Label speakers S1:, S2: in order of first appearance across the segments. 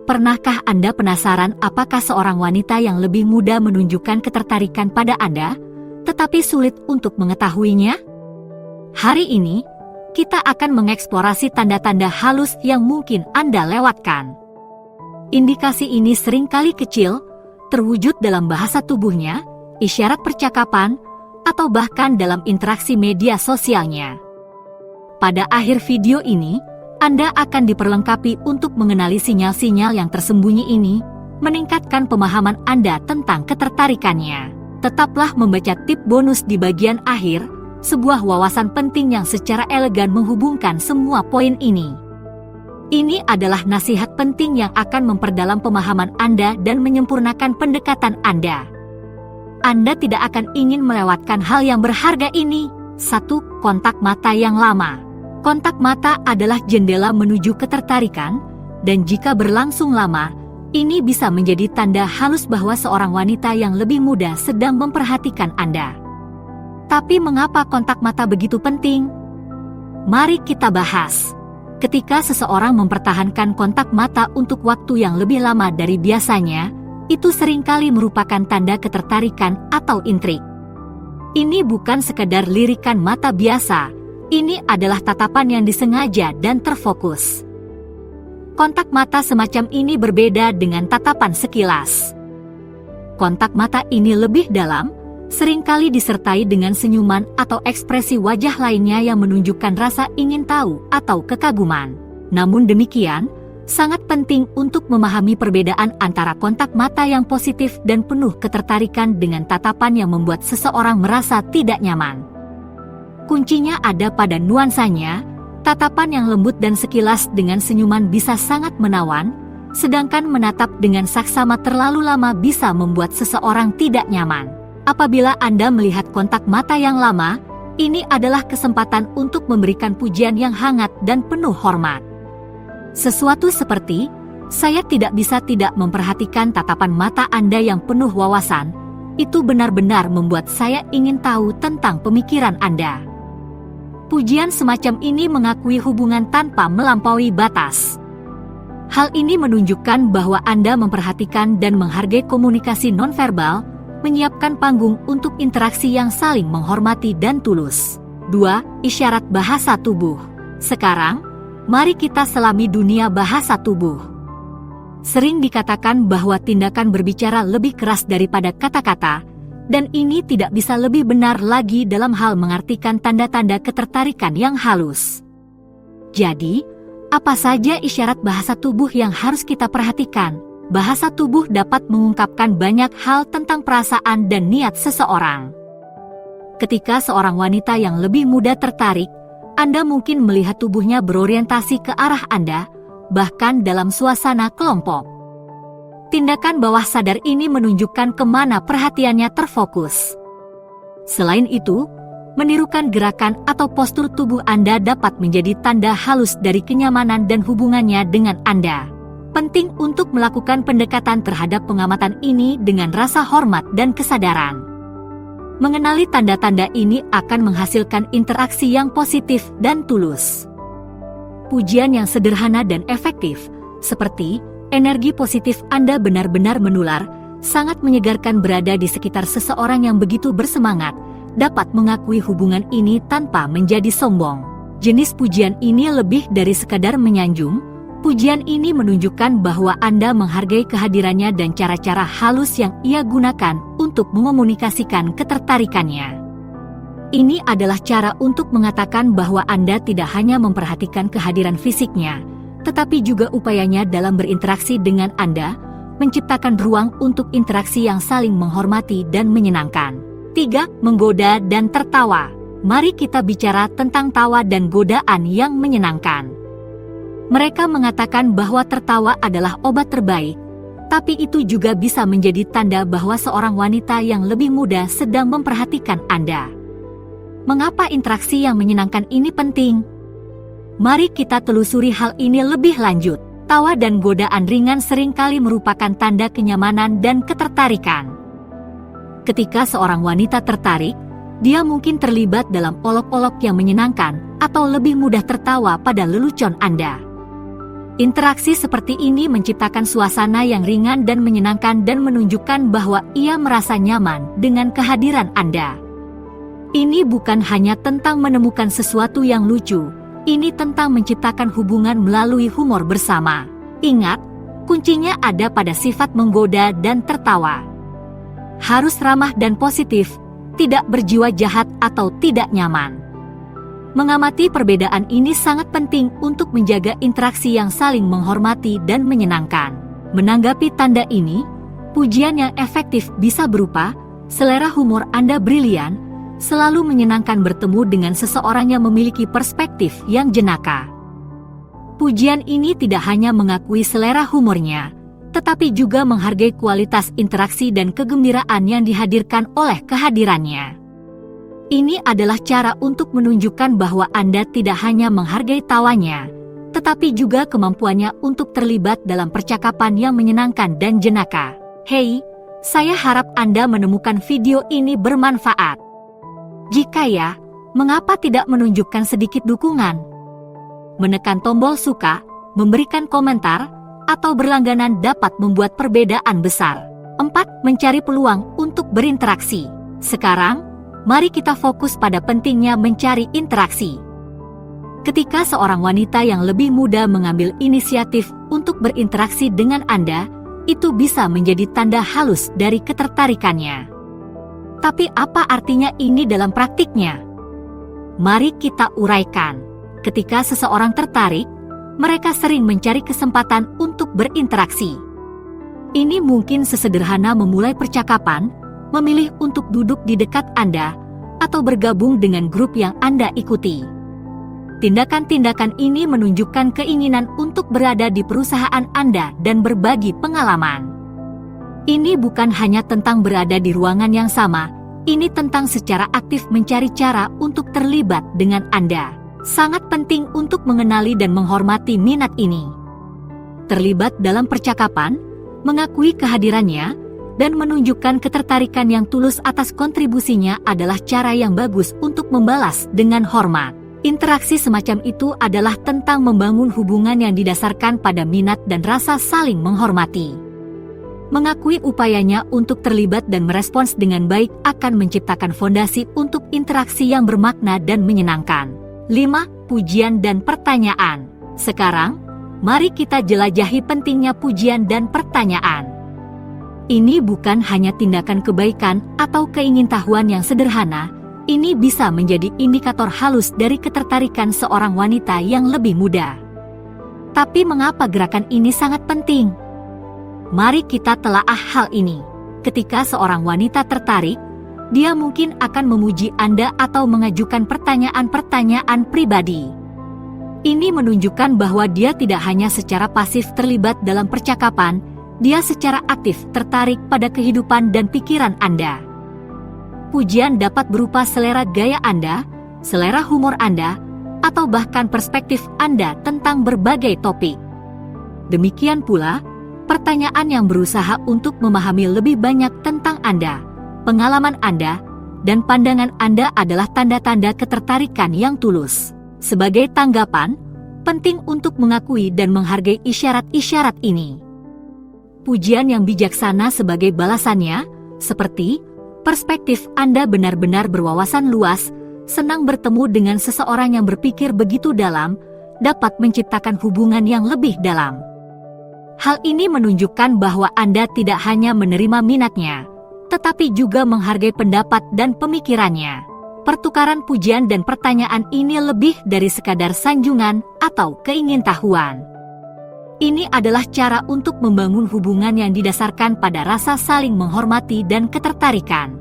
S1: Pernahkah Anda penasaran apakah seorang wanita yang lebih muda menunjukkan ketertarikan pada Anda, tetapi sulit untuk mengetahuinya? Hari ini, kita akan mengeksplorasi tanda-tanda halus yang mungkin Anda lewatkan. Indikasi ini seringkali kecil, terwujud dalam bahasa tubuhnya, isyarat percakapan, atau bahkan dalam interaksi media sosialnya. Pada akhir video ini, Anda akan diperlengkapi untuk mengenali sinyal-sinyal yang tersembunyi ini, meningkatkan pemahaman Anda tentang ketertarikannya. Tetaplah membaca tip bonus di bagian akhir, sebuah wawasan penting yang secara elegan menghubungkan semua poin ini. Ini adalah nasihat penting yang akan memperdalam pemahaman Anda dan menyempurnakan pendekatan Anda. Anda tidak akan ingin melewatkan hal yang berharga ini. 1. Kontak mata yang lama. Kontak mata adalah jendela menuju ketertarikan, dan jika berlangsung lama, ini bisa menjadi tanda halus bahwa seorang wanita yang lebih muda sedang memperhatikan Anda. Tapi mengapa kontak mata begitu penting? Mari kita bahas. Ketika seseorang mempertahankan kontak mata untuk waktu yang lebih lama dari biasanya, itu seringkali merupakan tanda ketertarikan atau intrik. Ini bukan sekedar lirikan mata biasa, ini adalah tatapan yang disengaja dan terfokus. Kontak mata semacam ini berbeda dengan tatapan sekilas. Kontak mata ini lebih dalam, seringkali disertai dengan senyuman atau ekspresi wajah lainnya yang menunjukkan rasa ingin tahu atau kekaguman. Namun demikian, sangat penting untuk memahami perbedaan antara kontak mata yang positif dan penuh ketertarikan dengan tatapan yang membuat seseorang merasa tidak nyaman. Kuncinya ada pada nuansanya. Tatapan yang lembut dan sekilas dengan senyuman bisa sangat menawan, sedangkan menatap dengan saksama terlalu lama bisa membuat seseorang tidak nyaman. Apabila Anda melihat kontak mata yang lama, ini adalah kesempatan untuk memberikan pujian yang hangat dan penuh hormat. Sesuatu seperti, "Saya tidak bisa tidak memperhatikan tatapan mata Anda yang penuh wawasan. Itu benar-benar membuat saya ingin tahu tentang pemikiran Anda." Pujian semacam ini mengakui hubungan tanpa melampaui batas. Hal ini menunjukkan bahwa Anda memperhatikan dan menghargai komunikasi nonverbal, menyiapkan panggung untuk interaksi yang saling menghormati dan tulus. 2. Isyarat bahasa tubuh. Sekarang, mari kita selami dunia bahasa tubuh. Sering dikatakan bahwa tindakan berbicara lebih keras daripada kata-kata, dan ini tidak bisa lebih benar lagi dalam hal mengartikan tanda-tanda ketertarikan yang halus. Jadi, apa saja isyarat bahasa tubuh yang harus kita perhatikan? Bahasa tubuh dapat mengungkapkan banyak hal tentang perasaan dan niat seseorang. Ketika seorang wanita yang lebih muda tertarik, Anda mungkin melihat tubuhnya berorientasi ke arah Anda, bahkan dalam suasana kelompok. Tindakan bawah sadar ini menunjukkan kemana perhatiannya terfokus. Selain itu, menirukan gerakan atau postur tubuh Anda dapat menjadi tanda halus dari kenyamanan dan hubungannya dengan Anda. Penting untuk melakukan pendekatan terhadap pengamatan ini dengan rasa hormat dan kesadaran. Mengenali tanda-tanda ini akan menghasilkan interaksi yang positif dan tulus. Pujian yang sederhana dan efektif, seperti energi positif Anda benar-benar menular, sangat menyegarkan berada di sekitar seseorang yang begitu bersemangat, dapat mengakui hubungan ini tanpa menjadi sombong. Jenis pujian ini lebih dari sekadar menyanjung, pujian ini menunjukkan bahwa Anda menghargai kehadirannya dan cara-cara halus yang ia gunakan untuk mengomunikasikan ketertarikannya. Ini adalah cara untuk mengatakan bahwa Anda tidak hanya memperhatikan kehadiran fisiknya, tetapi juga upayanya dalam berinteraksi dengan Anda, menciptakan ruang untuk interaksi yang saling menghormati dan menyenangkan. 3. Menggoda dan tertawa. Mari kita bicara tentang tawa dan godaan yang menyenangkan. Mereka mengatakan bahwa tertawa adalah obat terbaik, tapi itu juga bisa menjadi tanda bahwa seorang wanita yang lebih muda sedang memperhatikan Anda. Mengapa interaksi yang menyenangkan ini penting? Mari kita telusuri hal ini lebih lanjut. Tawa dan godaan ringan seringkali merupakan tanda kenyamanan dan ketertarikan. Ketika seorang wanita tertarik, dia mungkin terlibat dalam olok-olok yang menyenangkan atau lebih mudah tertawa pada lelucon Anda. Interaksi seperti ini menciptakan suasana yang ringan dan menyenangkan dan menunjukkan bahwa ia merasa nyaman dengan kehadiran Anda. Ini bukan hanya tentang menemukan sesuatu yang lucu, ini tentang menciptakan hubungan melalui humor bersama. Ingat, kuncinya ada pada sifat menggoda dan tertawa. Harus ramah dan positif, tidak berjiwa jahat atau tidak nyaman. Mengamati perbedaan ini sangat penting untuk menjaga interaksi yang saling menghormati dan menyenangkan. Menanggapi tanda ini, pujian yang efektif bisa berupa, selera humor Anda brilian, selalu menyenangkan bertemu dengan seseorang yang memiliki perspektif yang jenaka. Pujian ini tidak hanya mengakui selera humornya, tetapi juga menghargai kualitas interaksi dan kegembiraan yang dihadirkan oleh kehadirannya. Ini adalah cara untuk menunjukkan bahwa Anda tidak hanya menghargai tawanya, tetapi juga kemampuannya untuk terlibat dalam percakapan yang menyenangkan dan jenaka. Hey, saya harap Anda menemukan video ini bermanfaat. Jika ya, mengapa tidak menunjukkan sedikit dukungan? Menekan tombol suka, memberikan komentar, atau berlangganan dapat membuat perbedaan besar. 4. Mencari peluang untuk berinteraksi. Sekarang, mari kita fokus pada pentingnya mencari interaksi. Ketika seorang wanita yang lebih muda mengambil inisiatif untuk berinteraksi dengan Anda, itu bisa menjadi tanda halus dari ketertarikannya. Tapi apa artinya ini dalam praktiknya? Mari kita uraikan. Ketika seseorang tertarik, mereka sering mencari kesempatan untuk berinteraksi. Ini mungkin sesederhana memulai percakapan, memilih untuk duduk di dekat Anda, atau bergabung dengan grup yang Anda ikuti. Tindakan-tindakan ini menunjukkan keinginan untuk berada di perusahaan Anda dan berbagi pengalaman. Ini bukan hanya tentang berada di ruangan yang sama, ini tentang secara aktif mencari cara untuk terlibat dengan Anda. Sangat penting untuk mengenali dan menghormati minat ini. Terlibat dalam percakapan, mengakui kehadirannya, dan menunjukkan ketertarikan yang tulus atas kontribusinya adalah cara yang bagus untuk membalas dengan hormat. Interaksi semacam itu adalah tentang membangun hubungan yang didasarkan pada minat dan rasa saling menghormati. Mengakui upayanya untuk terlibat dan merespons dengan baik akan menciptakan fondasi untuk interaksi yang bermakna dan menyenangkan. 5. Pujian dan pertanyaan. Sekarang, mari kita jelajahi pentingnya pujian dan pertanyaan. Ini bukan hanya tindakan kebaikan atau keingintahuan yang sederhana, ini bisa menjadi indikator halus dari ketertarikan seorang wanita yang lebih muda. Tapi mengapa gerakan ini sangat penting? Mari kita telaah hal ini. Ketika seorang wanita tertarik, dia mungkin akan memuji Anda atau mengajukan pertanyaan-pertanyaan pribadi. Ini menunjukkan bahwa dia tidak hanya secara pasif terlibat dalam percakapan, dia secara aktif tertarik pada kehidupan dan pikiran Anda. Pujian dapat berupa selera gaya Anda, selera humor Anda, atau bahkan perspektif Anda tentang berbagai topik. Demikian pula, pertanyaan yang berusaha untuk memahami lebih banyak tentang Anda, pengalaman Anda, dan pandangan Anda adalah tanda-tanda ketertarikan yang tulus. Sebagai tanggapan, penting untuk mengakui dan menghargai isyarat-isyarat ini. Pujian yang bijaksana sebagai balasannya, seperti perspektif Anda benar-benar berwawasan luas, senang bertemu dengan seseorang yang berpikir begitu dalam, dapat menciptakan hubungan yang lebih dalam. Hal ini menunjukkan bahwa Anda tidak hanya menerima minatnya, tetapi juga menghargai pendapat dan pemikirannya. Pertukaran pujian dan pertanyaan ini lebih dari sekadar sanjungan atau keingintahuan. Ini adalah cara untuk membangun hubungan yang didasarkan pada rasa saling menghormati dan ketertarikan.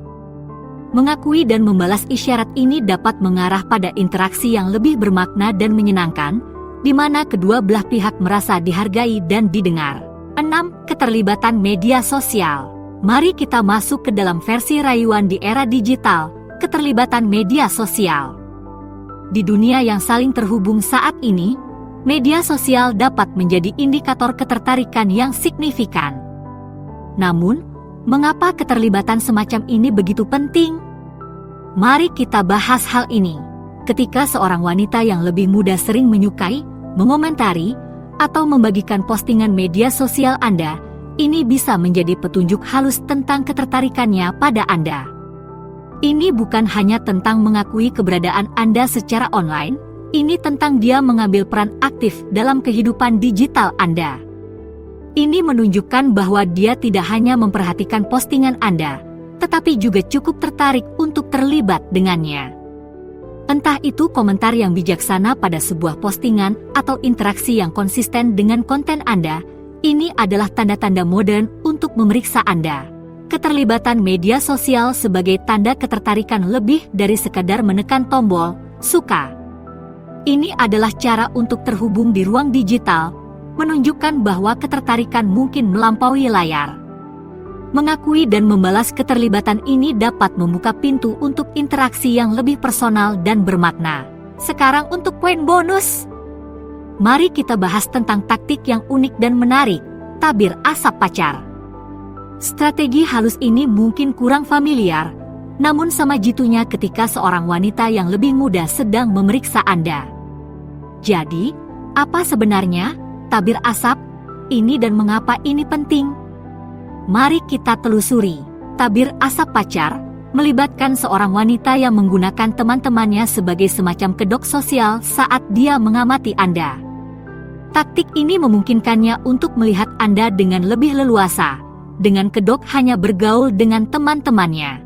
S1: Mengakui dan membalas isyarat ini dapat mengarah pada interaksi yang lebih bermakna dan menyenangkan, di mana kedua belah pihak merasa dihargai dan didengar. 6. Keterlibatan media sosial. Mari kita masuk ke dalam versi rayuan di era digital, keterlibatan media sosial. Di dunia yang saling terhubung saat ini, media sosial dapat menjadi indikator ketertarikan yang signifikan. Namun, mengapa keterlibatan semacam ini begitu penting? Mari kita bahas hal ini. Ketika seorang wanita yang lebih muda sering menyukai, mengomentari, atau membagikan postingan media sosial Anda, ini bisa menjadi petunjuk halus tentang ketertarikannya pada Anda. Ini bukan hanya tentang mengakui keberadaan Anda secara online, ini tentang dia mengambil peran aktif dalam kehidupan digital Anda. Ini menunjukkan bahwa dia tidak hanya memperhatikan postingan Anda, tetapi juga cukup tertarik untuk terlibat dengannya. Entah itu komentar yang bijaksana pada sebuah postingan atau interaksi yang konsisten dengan konten Anda, ini adalah tanda-tanda modern untuk memeriksa Anda. Keterlibatan media sosial sebagai tanda ketertarikan lebih dari sekadar menekan tombol suka. Ini adalah cara untuk terhubung di ruang digital, menunjukkan bahwa ketertarikan mungkin melampaui layar. Mengakui dan membalas keterlibatan ini dapat membuka pintu untuk interaksi yang lebih personal dan bermakna. Sekarang untuk poin bonus. Mari kita bahas tentang taktik yang unik dan menarik, tabir asap pacar. Strategi halus ini mungkin kurang familiar, namun sama jitunya ketika seorang wanita yang lebih muda sedang memeriksa Anda. Jadi, apa sebenarnya tabir asap ini dan mengapa ini penting? Mari kita telusuri. Tabir asap pacar melibatkan seorang wanita yang menggunakan teman-temannya sebagai semacam kedok sosial saat dia mengamati Anda. Taktik ini memungkinkannya untuk melihat Anda dengan lebih leluasa, dengan kedok hanya bergaul dengan teman-temannya.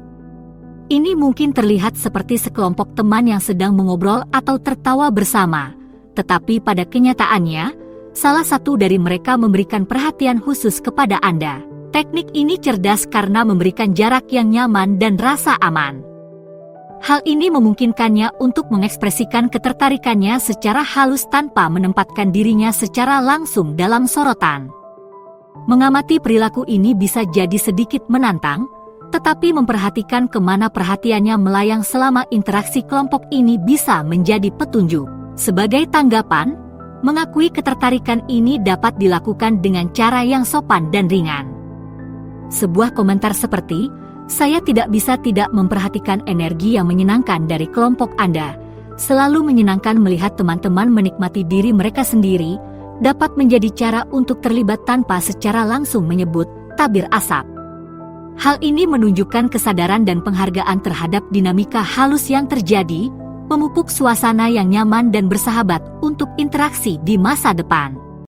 S1: Ini mungkin terlihat seperti sekelompok teman yang sedang mengobrol atau tertawa bersama, tetapi pada kenyataannya, salah satu dari mereka memberikan perhatian khusus kepada Anda. Teknik ini cerdas karena memberikan jarak yang nyaman dan rasa aman. Hal ini memungkinkannya untuk mengekspresikan ketertarikannya secara halus tanpa menempatkan dirinya secara langsung dalam sorotan. Mengamati perilaku ini bisa jadi sedikit menantang, tetapi memperhatikan kemana perhatiannya melayang selama interaksi kelompok ini bisa menjadi petunjuk. Sebagai tanggapan, mengakui ketertarikan ini dapat dilakukan dengan cara yang sopan dan ringan. Sebuah komentar seperti, "Saya tidak bisa tidak memperhatikan energi yang menyenangkan dari kelompok Anda. Selalu menyenangkan melihat teman-teman menikmati diri mereka sendiri," dapat menjadi cara untuk terlibat tanpa secara langsung menyebut tabir asap. Hal ini menunjukkan kesadaran dan penghargaan terhadap dinamika halus yang terjadi, memupuk suasana yang nyaman dan bersahabat untuk interaksi di masa depan.